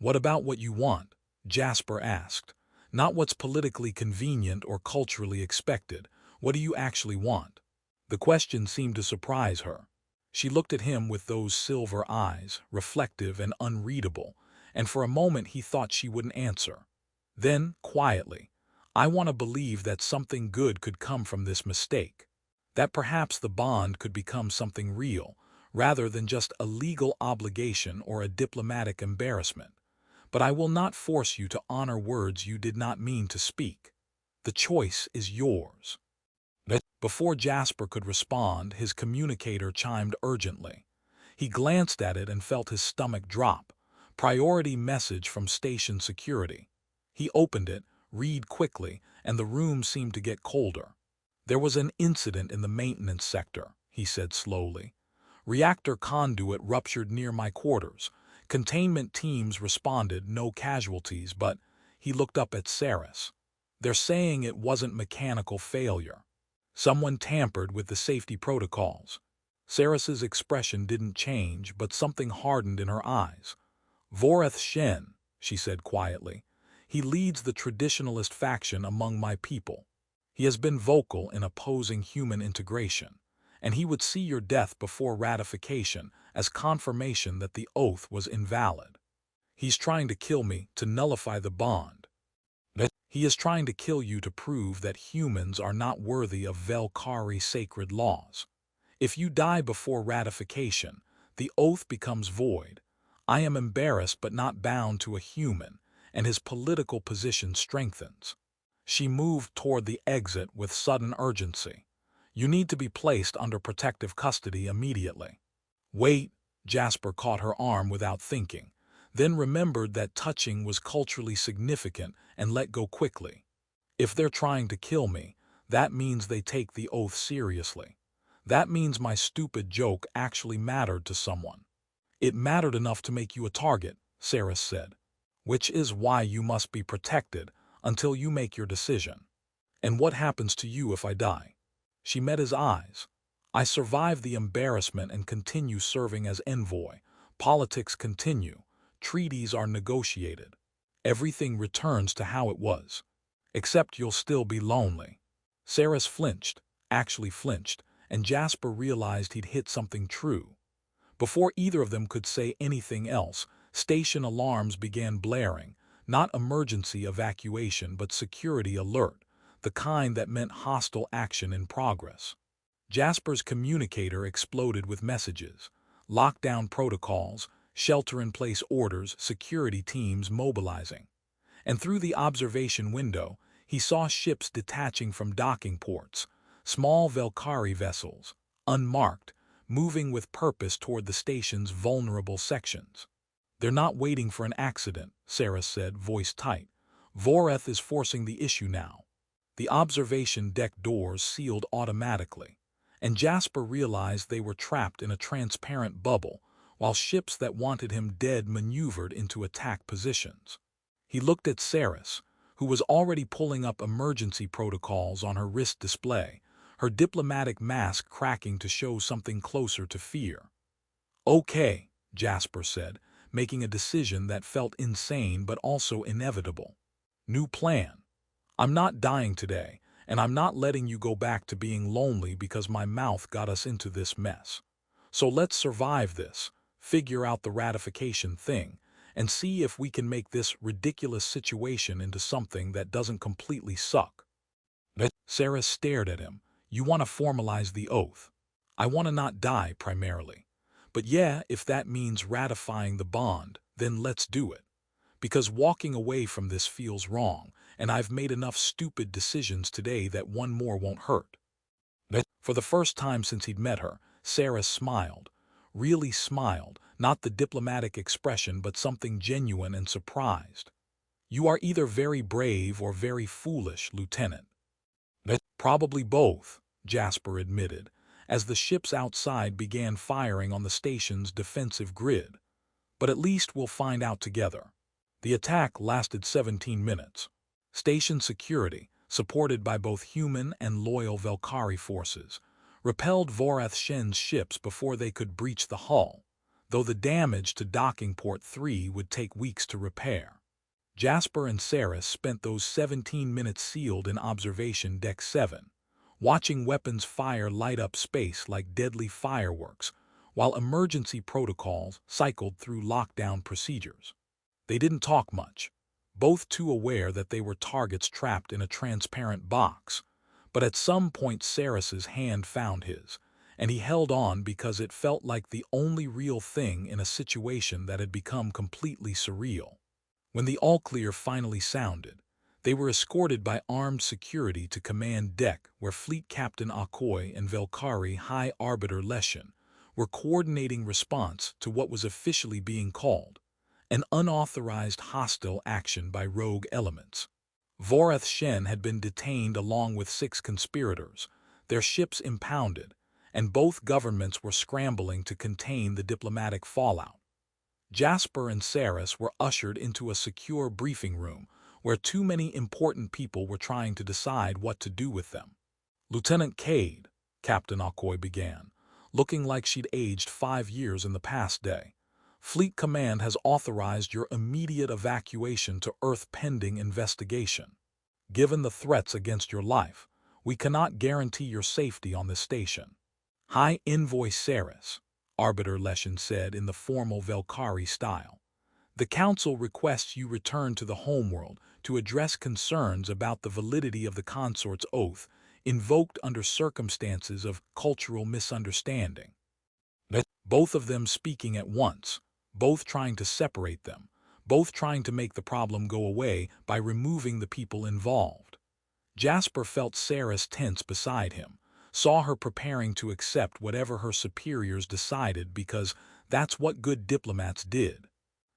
What about what you want? Jasper asked. Not what's politically convenient or culturally expected. What do you actually want? The question seemed to surprise her. She looked at him with those silver eyes, reflective and unreadable, and for a moment he thought she wouldn't answer. Then, quietly, I want to believe that something good could come from this mistake. That perhaps the bond could become something real, rather than just a legal obligation or a diplomatic embarrassment. But I will not force you to honor words you did not mean to speak. The choice is yours. Before Jasper could respond, his communicator chimed urgently. He glanced at it and felt his stomach drop. Priority message from station security. He opened it, read quickly, and the room seemed to get colder. There was an incident in the maintenance sector, he said slowly. Reactor conduit ruptured near my quarters. Containment teams responded, no casualties, but he looked up at Saris. They're saying it wasn't mechanical failure. Someone tampered with the safety protocols. Saris's expression didn't change, but something hardened in her eyes. Voreth Shen, she said quietly. He leads the traditionalist faction among my people. He has been vocal in opposing human integration, and he would see your death before ratification as confirmation that the oath was invalid. He's trying to kill me to nullify the bond. He is trying to kill you to prove that humans are not worthy of Vex'hara sacred laws. If you die before ratification, the oath becomes void. I am embarrassed but not bound to a human, and his political position strengthens. She moved toward the exit with sudden urgency. You need to be placed under protective custody immediately. Wait, Jasper caught her arm without thinking, then remembered that touching was culturally significant and let go quickly. If they're trying to kill me, that means they take the oath seriously. That means my stupid joke actually mattered to someone. It mattered enough to make you a target, Saris said. Which is why you must be protected until you make your decision. And what happens to you if I die? She met his eyes. I survive the embarrassment and continue serving as envoy. Politics continue. Treaties are negotiated. Everything returns to how it was. Except you'll still be lonely. Saris flinched, actually flinched, and Jasper realized he'd hit something true. Before either of them could say anything else, station alarms began blaring, not emergency evacuation but security alert, the kind that meant hostile action in progress. Jasper's communicator exploded with messages, lockdown protocols, shelter-in-place orders, security teams mobilizing. And through the observation window, he saw ships detaching from docking ports, small Vex'hara vessels, unmarked, moving with purpose toward the station's vulnerable sections. They're not waiting for an accident, Saris said, voice tight. Voreth is forcing the issue now. The observation deck doors sealed automatically, and Jasper realized they were trapped in a transparent bubble, while ships that wanted him dead maneuvered into attack positions. He looked at Saris, who was already pulling up emergency protocols on her wrist display, her diplomatic mask cracking to show something closer to fear. Okay, Jasper said, making a decision that felt insane but also inevitable. New plan. I'm not dying today, and I'm not letting you go back to being lonely because my mouth got us into this mess. So let's survive this, figure out the ratification thing, and see if we can make this ridiculous situation into something that doesn't completely suck. Saris stared at him. You want to formalize the oath. I want to not die primarily. But yeah, if that means ratifying the bond, then let's do it. Because walking away from this feels wrong, and I've made enough stupid decisions today that one more won't hurt. For the first time since he'd met her, Saris smiled. Really smiled, not the diplomatic expression but something genuine and surprised. You are either very brave or very foolish, Lieutenant. Probably both, Jasper admitted, as the ships outside began firing on the station's defensive grid. But at least we'll find out together. The attack lasted 17 minutes. Station security, supported by both human and loyal Vex'hara forces, repelled Voreth Shen's ships before they could breach the hull. though the damage to docking port 3 would take weeks to repair. Jasper and Saris spent those 17 minutes sealed in observation deck 7, watching weapons fire light up space like deadly fireworks, while emergency protocols cycled through lockdown procedures. They didn't talk much, both too aware that they were targets trapped in a transparent box, but at some point Saris's hand found his, and he held on because it felt like the only real thing in a situation that had become completely surreal. When the all-clear finally sounded, they were escorted by armed security to command deck where Fleet Captain Akoy and Vex'hara High Arbiter Leshen were coordinating response to what was officially being called an unauthorized hostile action by rogue elements. Voreth Shen had been detained along with 6 conspirators, their ships impounded, and both governments were scrambling to contain the diplomatic fallout. Jasper and Saris were ushered into a secure briefing room where too many important people were trying to decide what to do with them. "Lieutenant Cade," Captain Akoy began, looking like she'd aged 5 years in the past day, "Fleet Command has authorized your immediate evacuation to Earth pending investigation. Given the threats against your life, we cannot guarantee your safety on this station." "High Envoy Saris," Arbiter Leshen said in the formal Vex'hara style, "the Council requests you return to the homeworld to address concerns about the validity of the Consort's oath invoked under circumstances of cultural misunderstanding." Both of them speaking at once, both trying to separate them, both trying to make the problem go away by removing the people involved. Jasper felt Saris tense beside him, saw her preparing to accept whatever her superiors decided because that's what good diplomats did.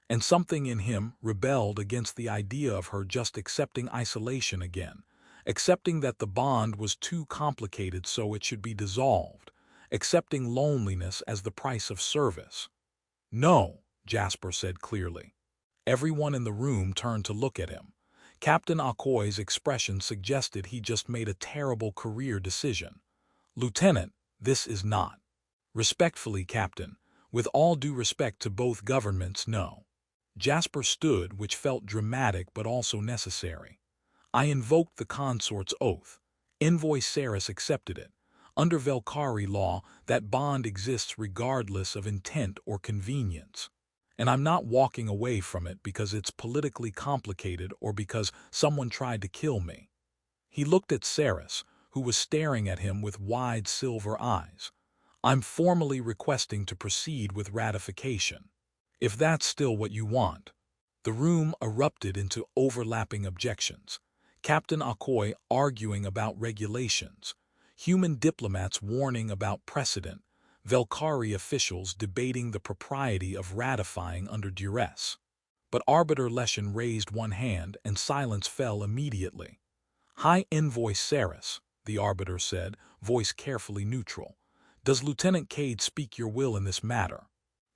And something in him rebelled against the idea of her just accepting isolation again, accepting that the bond was too complicated so it should be dissolved, accepting loneliness as the price of service. "No," Jasper said clearly. Everyone in the room turned to look at him. Captain Akoy's expression suggested he just made a terrible career decision. "Lieutenant, this is not." "Respectfully, Captain, with all due respect to both governments, no." Jasper stood, which felt dramatic but also necessary. "I invoked the Consort's oath. Envoy Saris accepted it. Under Vex'hara law, that bond exists regardless of intent or convenience. And I'm not walking away from it because it's politically complicated or because someone tried to kill me." He looked at Saris, who was staring at him with wide silver eyes. "I'm formally requesting to proceed with ratification. If that's still what you want." The room erupted into overlapping objections. Captain Akoy arguing about regulations, human diplomats warning about precedent, Vex'hara officials debating the propriety of ratifying under duress. But Arbiter Leshen raised one hand and silence fell immediately. "High Envoy Saris," the Arbiter said, voice carefully neutral, "does Lieutenant Cade speak your will in this matter?"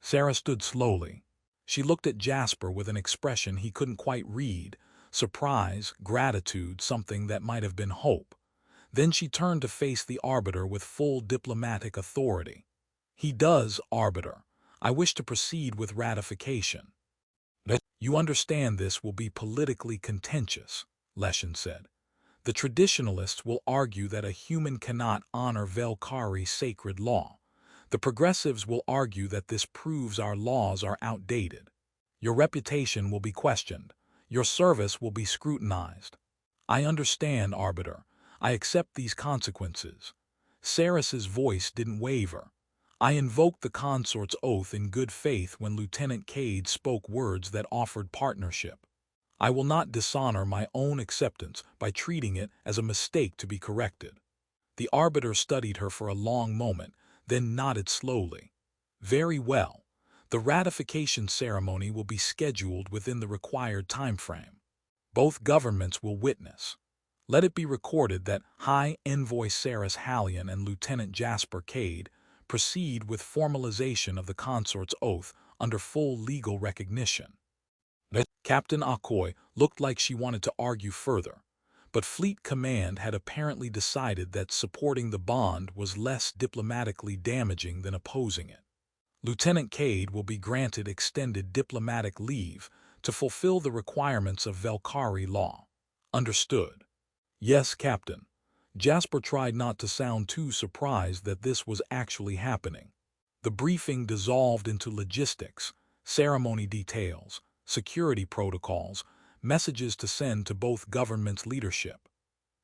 Saris stood slowly. She looked at Jasper with an expression he couldn't quite read, surprise, gratitude, something that might have been hope. Then she turned to face the Arbiter with full diplomatic authority. "He does, Arbiter. I wish to proceed with ratification." "You understand this will be politically contentious," Leshen said. "The traditionalists will argue that a human cannot honor Vex'hara's sacred law. The progressives will argue that this proves our laws are outdated. Your reputation will be questioned. Your service will be scrutinized. I understand, Arbiter. I accept these consequences." Saris's voice didn't waver. "I invoked the Consort's oath in good faith when Lieutenant Cade spoke words that offered partnership. I will not dishonor my own acceptance by treating it as a mistake to be corrected." The Arbiter studied her for a long moment, then nodded slowly. "Very well. The ratification ceremony will be scheduled within the required timeframe. Both governments will witness. Let it be recorded that High Envoy Saris Hallion and Lieutenant Jasper Cade proceed with formalization of the Consort's oath under full legal recognition." Captain Akoy looked like she wanted to argue further, but Fleet Command had apparently decided that supporting the bond was less diplomatically damaging than opposing it. Lieutenant Cade will be granted extended diplomatic leave to fulfill the requirements of Vex'hara law. Understood. Yes, Captain. Jasper tried not to sound too surprised that this was actually happening. The briefing dissolved into logistics, ceremony details, security protocols, messages to send to both governments' leadership.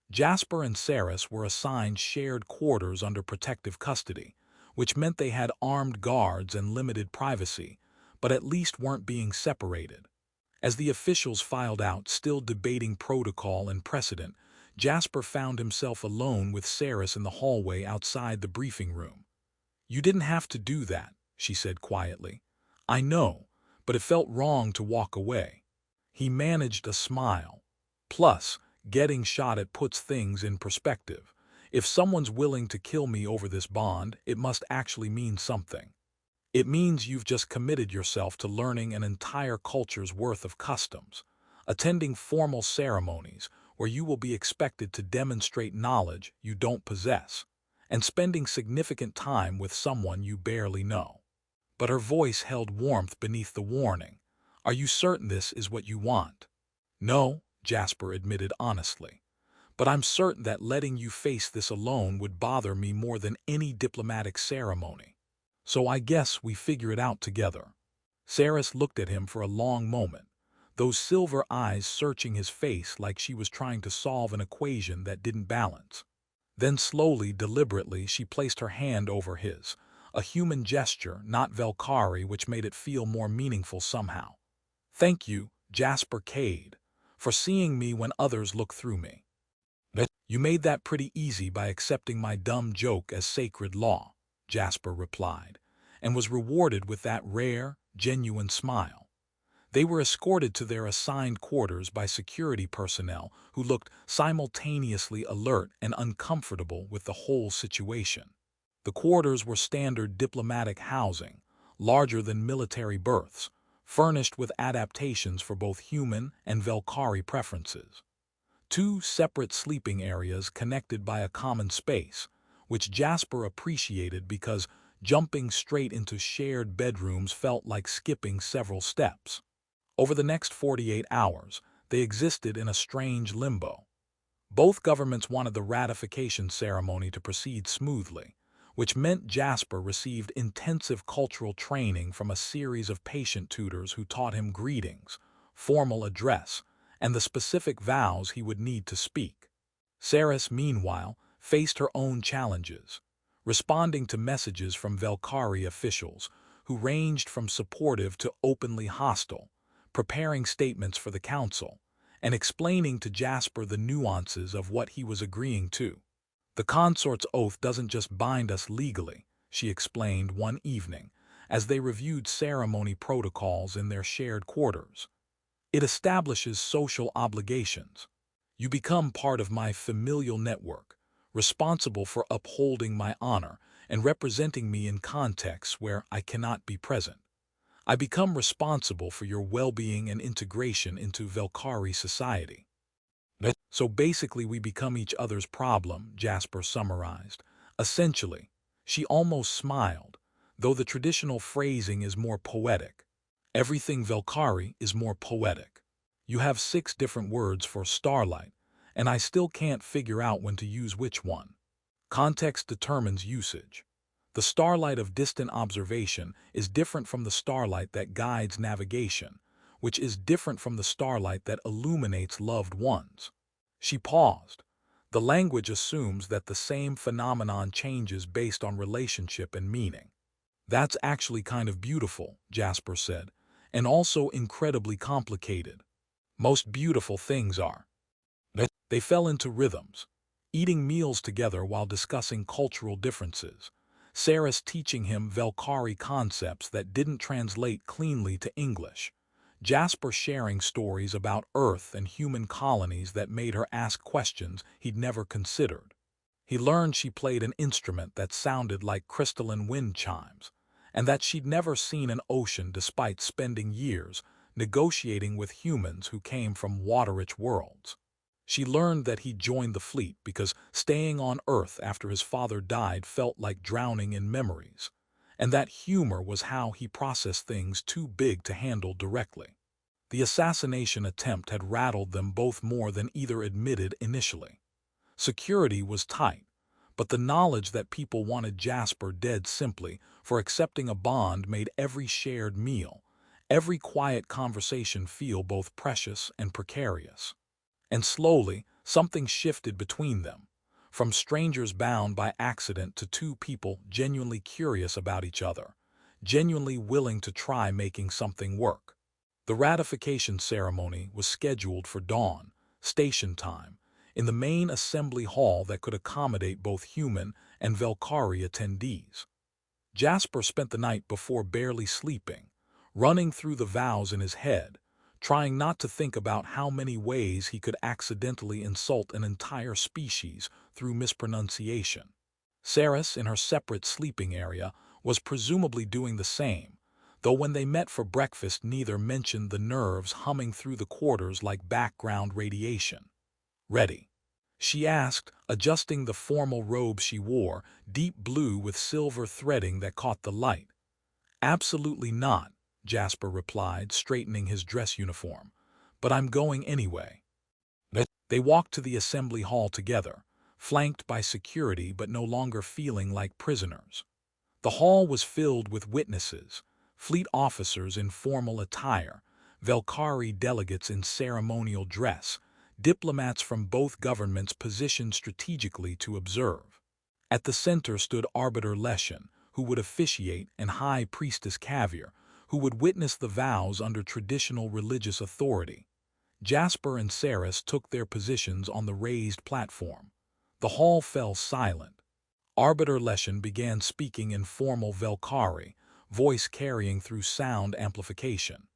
Jasper and Saris were assigned shared quarters under protective custody, which meant they had armed guards and limited privacy, but at least weren't being separated. As the officials filed out, still debating protocol and precedent, Jasper found himself alone with Saris in the hallway outside the briefing room. "You didn't have to do that," she said quietly. "I know, but it felt wrong to walk away." He managed a smile. "Plus, getting shot at puts things in perspective. If someone's willing to kill me over this bond, it must actually mean something. It means you've just committed yourself to learning an entire culture's worth of customs, attending formal ceremonies where you will be expected to demonstrate knowledge you don't possess, and spending significant time with someone you barely know." But her voice held warmth beneath the warning. "Are you certain this is what you want?" "No," Jasper admitted honestly. "But I'm certain that letting you face this alone would bother me more than any diplomatic ceremony. So I guess we figure it out together." Saris looked at him for a long moment, those silver eyes searching his face like she was trying to solve an equation that didn't balance. Then slowly, deliberately, she placed her hand over his, a human gesture, not Vex'hara, which made it feel more meaningful somehow. "Thank you, Jasper Cade, for seeing me when others look through me. You made that pretty easy by accepting my dumb joke as sacred law," Jasper replied, and was rewarded with that rare, genuine smile. They were escorted to their assigned quarters by security personnel who looked simultaneously alert and uncomfortable with the whole situation. The quarters were standard diplomatic housing, larger than military berths, furnished with adaptations for both human and Vex'hara preferences. Two separate sleeping areas connected by a common space, which Jasper appreciated because jumping straight into shared bedrooms felt like skipping several steps. Over the next 48 hours, they existed in a strange limbo. Both governments wanted the ratification ceremony to proceed smoothly, which meant Jasper received intensive cultural training from a series of patient tutors who taught him greetings, formal address, and the specific vows he would need to speak. Saris, meanwhile, faced her own challenges, responding to messages from Vex'hara officials who ranged from supportive to openly hostile, preparing statements for the council, and explaining to Jasper the nuances of what he was agreeing to. "The consort's oath doesn't just bind us legally," she explained one evening, as they reviewed ceremony protocols in their shared quarters. "It establishes social obligations. You become part of my familial network, responsible for upholding my honor and representing me in contexts where I cannot be present. I become responsible for your well-being and integration into Vex'hara society." "So basically we become each other's problem," Jasper summarized. "Essentially." She almost smiled, though the traditional phrasing is more poetic. Everything Vex'hara is more poetic. You have 6 different words for starlight, and I still can't figure out when to use which one. Context determines usage. The starlight of distant observation is different from the starlight that guides navigation, which is different from the starlight that illuminates loved ones. She paused. The language assumes that the same phenomenon changes based on relationship and meaning. "That's actually kind of beautiful," Jasper said, "and also incredibly complicated. Most beautiful things are." They fell into rhythms, eating meals together while discussing cultural differences, Saris teaching him Vex'hara concepts that didn't translate cleanly to English, Jasper sharing stories about Earth and human colonies that made her ask questions he'd never considered. He learned she played an instrument that sounded like crystalline wind chimes, and that she'd never seen an ocean despite spending years negotiating with humans who came from water-rich worlds. She learned that he joined the fleet because staying on Earth after his father died felt like drowning in memories, and that humor was how he processed things too big to handle directly. The assassination attempt had rattled them both more than either admitted initially. Security was tight, but the knowledge that people wanted Jasper dead simply for accepting a bond made every shared meal, every quiet conversation feel both precious and precarious. And slowly, something shifted between them, from strangers bound by accident to two people genuinely curious about each other, genuinely willing to try making something work. The ratification ceremony was scheduled for dawn, station time, in the main assembly hall that could accommodate both human and Vex'hara attendees. Jasper spent the night before barely sleeping, running through the vows in his head, trying not to think about how many ways he could accidentally insult an entire species through mispronunciation. Saris, in her separate sleeping area, was presumably doing the same, though when they met for breakfast neither mentioned the nerves humming through the quarters like background radiation. "Ready?" she asked, adjusting the formal robe she wore, deep blue with silver threading that caught the light. "Absolutely not," Jasper replied, straightening his dress uniform. "But I'm going anyway." They walked to the assembly hall together, flanked by security but no longer feeling like prisoners. The hall was filled with witnesses, fleet officers in formal attire, Vex'hara delegates in ceremonial dress, diplomats from both governments positioned strategically to observe. At the center stood Arbiter Leshen, who would officiate, and High Priestess Caviar, who would witness the vows under traditional religious authority. Jasper and Saris took their positions on the raised platform. The hall fell silent. Arbiter Leshen began speaking in formal Vex'hara, voice carrying through sound amplification.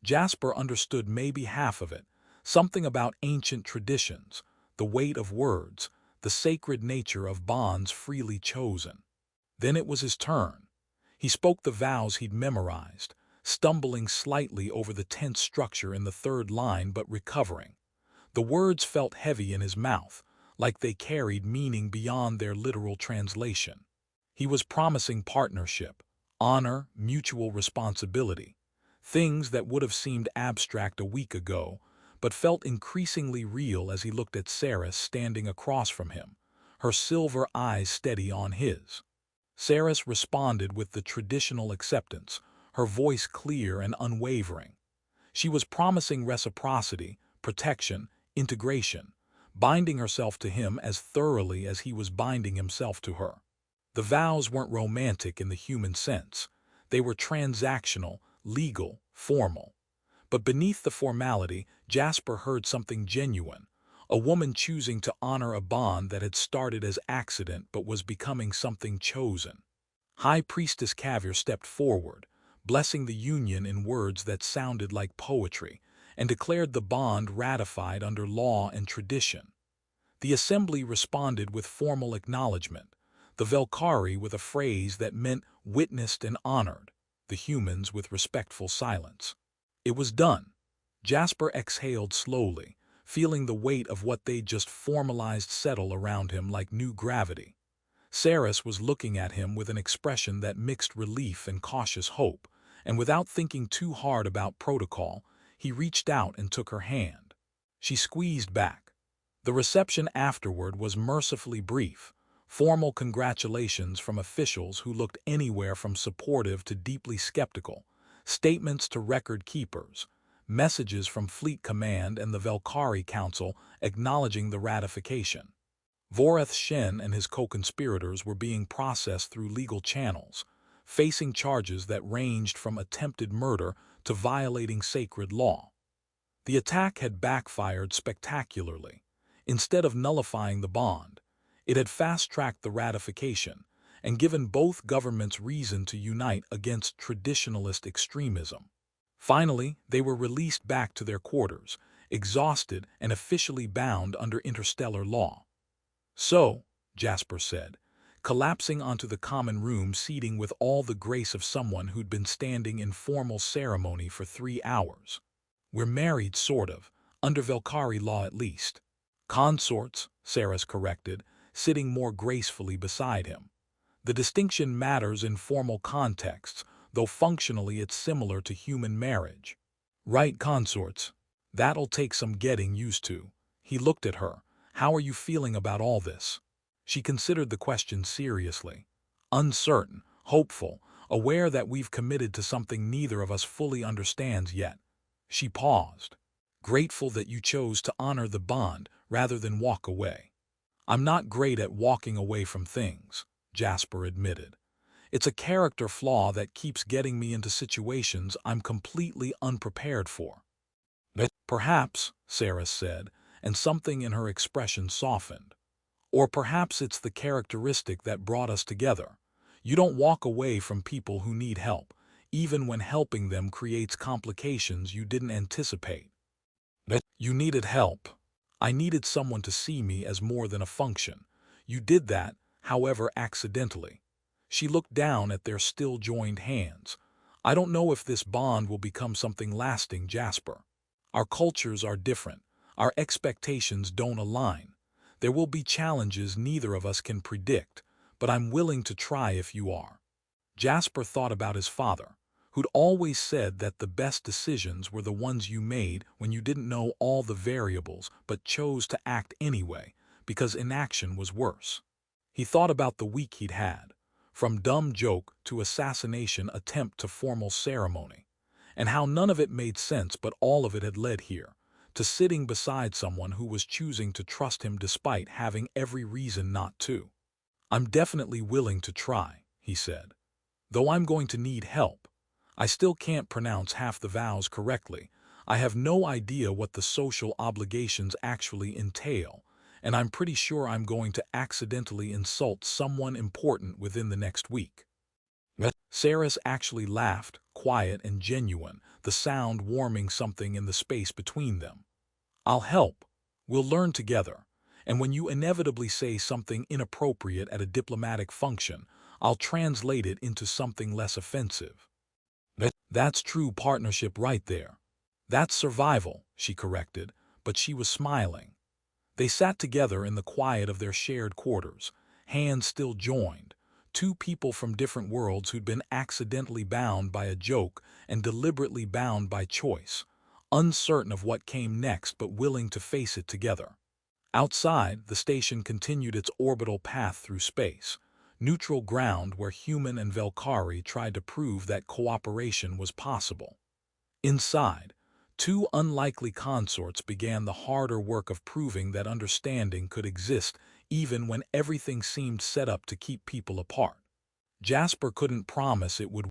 Jasper understood maybe half of it, something about ancient traditions, the weight of words, the sacred nature of bonds freely chosen. Then it was his turn. He spoke the vows he'd memorized, stumbling slightly over the tense structure in the third line but recovering. The words felt heavy in his mouth, like they carried meaning beyond their literal translation. He was promising partnership, honor, mutual responsibility, things that would have seemed abstract a week ago, but felt increasingly real as he looked at Saris standing across from him, her silver eyes steady on his. Saris responded with the traditional acceptance, her voice clear and unwavering. She was promising reciprocity, protection, integration, binding herself to him as thoroughly as he was binding himself to her. The vows weren't romantic in the human sense. They were transactional, legal, formal. But beneath the formality, Jasper heard something genuine, a woman choosing to honor a bond that had started as accident but was becoming something chosen. High Priestess Caviar stepped forward, blessing the union in words that sounded like poetry, and declared the bond ratified under law and tradition. The assembly responded with formal acknowledgement, the Vex'hara with a phrase that meant witnessed and honored, the humans with respectful silence. It was done. Jasper exhaled slowly, feeling the weight of what they'd just formalized settle around him like new gravity. Saris was looking at him with an expression that mixed relief and cautious hope, and without thinking too hard about protocol, he reached out and took her hand. She squeezed back. The reception afterward was mercifully brief, formal congratulations from officials who looked anywhere from supportive to deeply skeptical, statements to record keepers, messages from Fleet Command and the Vex'hara Council acknowledging the ratification. Voreth Shen and his co-conspirators were being processed through legal channels, facing charges that ranged from attempted murder to violating sacred law. The attack had backfired spectacularly. Instead of nullifying the bond, it had fast-tracked the ratification and given both governments reason to unite against traditionalist extremism. Finally, they were released back to their quarters, exhausted and officially bound under interstellar law. "So," Jasper said, collapsing onto the common room seating with all the grace of someone who'd been standing in formal ceremony for 3 hours. "We're married, sort of, under Vex'hara law at least." "Consorts," Saris corrected, sitting more gracefully beside him. The distinction matters in formal contexts, though functionally it's similar to human marriage. Right, consorts? That'll take some getting used to. He looked at her. How are you feeling about all this? She considered the question seriously. Uncertain, hopeful, aware that we've committed to something neither of us fully understands yet. She paused. Grateful that you chose to honor the bond rather than walk away. I'm not great at walking away from things, Jasper admitted. It's a character flaw that keeps getting me into situations I'm completely unprepared for. Perhaps, Sarah said, and something in her expression softened. Or perhaps it's the characteristic that brought us together. You don't walk away from people who need help, even when helping them creates complications you didn't anticipate. You needed help. I needed someone to see me as more than a function. You did that, however, accidentally. She looked down at their still joined hands. I don't know if this bond will become something lasting, Jasper. Our cultures are different. Our expectations don't align. There will be challenges neither of us can predict, but I'm willing to try if you are. Jasper thought about his father, who'd always said that the best decisions were the ones you made when you didn't know all the variables but chose to act anyway, because inaction was worse. He thought about the week he'd had, from dumb joke to assassination attempt to formal ceremony, and how none of it made sense but all of it had led here, to sitting beside someone who was choosing to trust him despite having every reason not to. I'm definitely willing to try, he said. Though I'm going to need help. I still can't pronounce half the vows correctly. I have no idea what the social obligations actually entail, and I'm pretty sure I'm going to accidentally insult someone important within the next week. Sarah actually laughed, quiet and genuine, the sound warming something in the space between them. I'll help. We'll learn together. And when you inevitably say something inappropriate at a diplomatic function, I'll translate it into something less offensive. That's true partnership right there. That's survival, she corrected, but she was smiling. They sat together in the quiet of their shared quarters, hands still joined, two people from different worlds who'd been accidentally bound by a joke and deliberately bound by choice, uncertain of what came next but willing to face it together. Outside, the station continued its orbital path through space, neutral ground where human and Vex'hara tried to prove that cooperation was possible. Inside, two unlikely consorts began the harder work of proving that understanding could exist even when everything seemed set up to keep people apart. Jasper couldn't promise it would